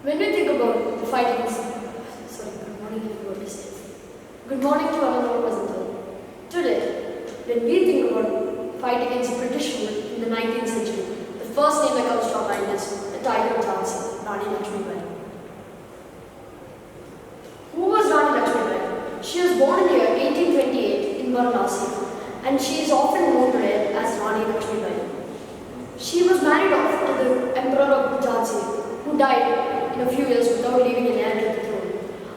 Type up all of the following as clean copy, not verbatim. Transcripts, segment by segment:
When we think about the fight against, good morning everybody. Good morning to all our present. Today, when we think about fight against British rule in the 19th century, the first name that comes to our mind is the Tiger of Jhansi, Rani Lakshmi. Who was Rani Lakshmi? She was born in the year 1828 in Varanasi, and she is often known today as Rani Lakshmi. She was married off to the Emperor of Jhansi, who died in a few years without leaving an heir to the throne.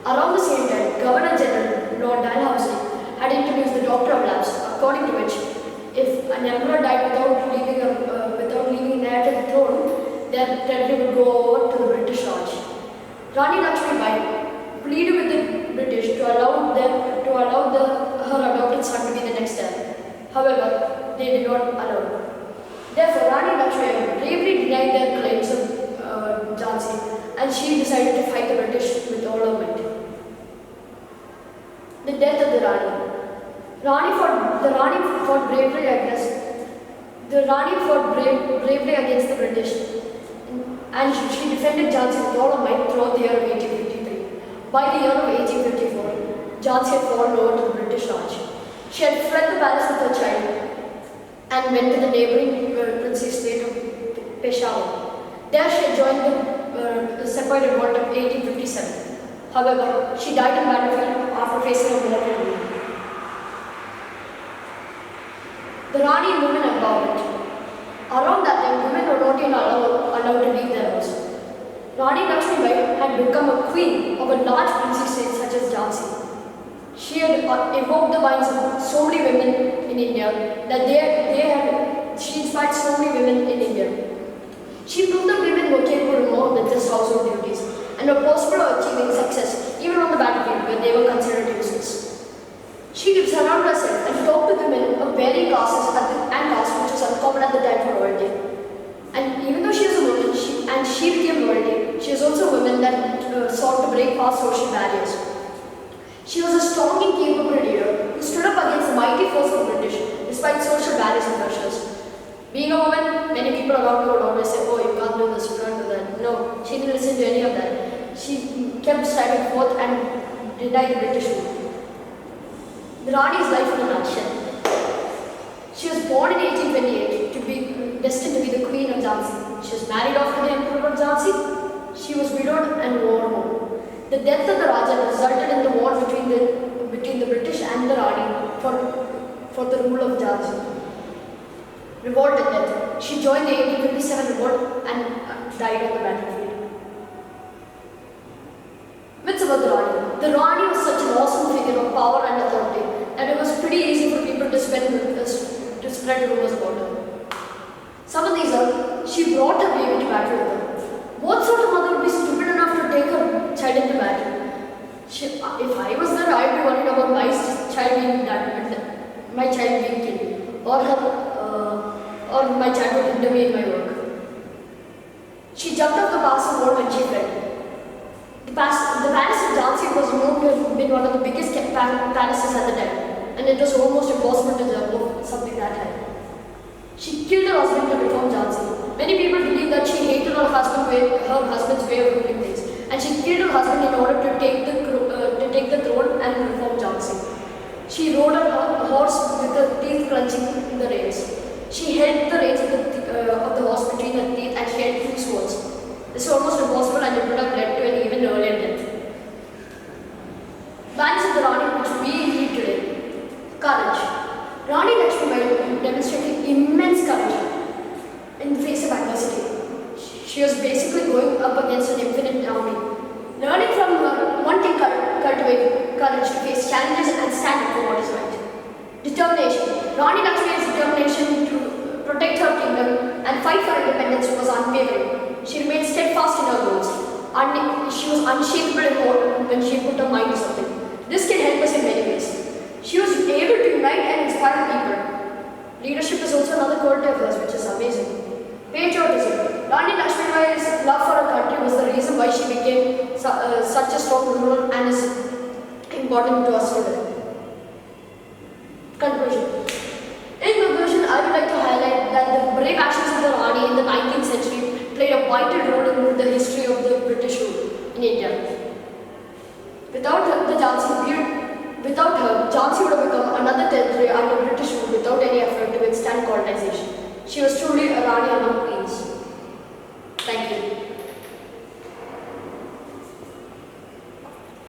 Around the same time, Governor General Lord Dalhousie had introduced the Doctrine of Lapse, according to which, if an emperor died without leaving an heir to the throne, their territory would go over to the British Raj. Rani Lakshmi Bai pleaded with the British to allow her adopted son to be the next heir. However, they did not allow. Therefore, Rani Lakshmi bravely denied their claims of Jhansi, and she decided to fight the British with all her might. The death of the Rani. The Rani fought bravely against the British, and she defended Jhansi with all her might throughout the year of 1853. By the year of 1854, Jhansi had fallen over to the British Raj. She had fled the palace with her child and went to the neighbouring princely state of Peshawar. There she had joined the Sepoy revolt of 1857. However, she died in battlefield after facing a mortal wound. The Rani women empowerment. Around that time, women were not even allowed to leave their house. Rani Lakshmi Bai had become a queen of a large princely state such as Jhansi. She had evoked the minds of so many women in India that she inspired so many women in India. She proved that women were capable of more than just household duties and were possible of achieving success even on the battlefield where they were considered useless. She surrounded herself and talked to women of varying castes and castes which was uncommon at the time for royalty. And even though she was a woman she became royalty, she was also a woman that sought to break past social barriers. She was a strong and capable leader who stood up against the mighty force of the British despite social barriers and pressures. Being a woman, many people around her would always say, oh, you can't do this, you can't do that. No, she didn't listen to any of that. She kept striving forth and denied the British rule. The Rani's life in a nutshell. She was born in 1828 to be destined to be the Queen of Jhansi. She was married off to the Emperor of Jhansi. She was widowed and wore home. The death of the Raja resulted in the war between the British and the Rani for the rule of Jhansi. Revolt and death. She joined the 1857 revolt and died on the battlefield. Myths about the Rani. The Rani was such an awesome figure of power and authority that it was pretty easy for people to spread rumors about her. Some of these are, she brought her baby to battle with her. What sort of mother would be stupid enough to take her child into battle? If I was there, I would be worried about my child being killed, or my child would hinder me in my work. She jumped off the castle wall when she fled. The palace of Jhansi was known to have been one of the biggest palaces at the time, and it was almost impossible to jump off something that high. She killed her husband to reform Jhansi. Many people believe that she hated her husband's way of ruling things, and she killed her husband in order to take the throne and reform Jhansi. She rode a horse with her teeth clenching the reins. She held the reins of the horse between her teeth, and she had two swords. This is almost impossible, and it would have led to an even earlier death. Values of the Rani which we need today. Courage. Rani Lakshmi Bai demonstrated immense courage in the face of adversity. She was basically going up against an infinite army. Learning from her, one can cultivate courage to face challenges and stand up for what is right. Determination. Rani Lakshmi's determination to protect her kingdom and fight for independence was unwavering. She remained steadfast in her goals. She was unshakable when she put her mind to something. This can help us in many ways. She was able to unite and inspire people. Leadership is also another quality of hers, which is amazing. Patriotism. Rani Lakshmi Bai's love for her country was the reason why she became such a strong ruler and is important to us today. Conclusion. In conclusion, I would like to highlight that the brave actions of the Rani in the 19th century played a vital role in the history of the British British rule in India. Without her, Jhansi would have become another territory under British rule without any effort to withstand colonization. She was truly a Rani among queens.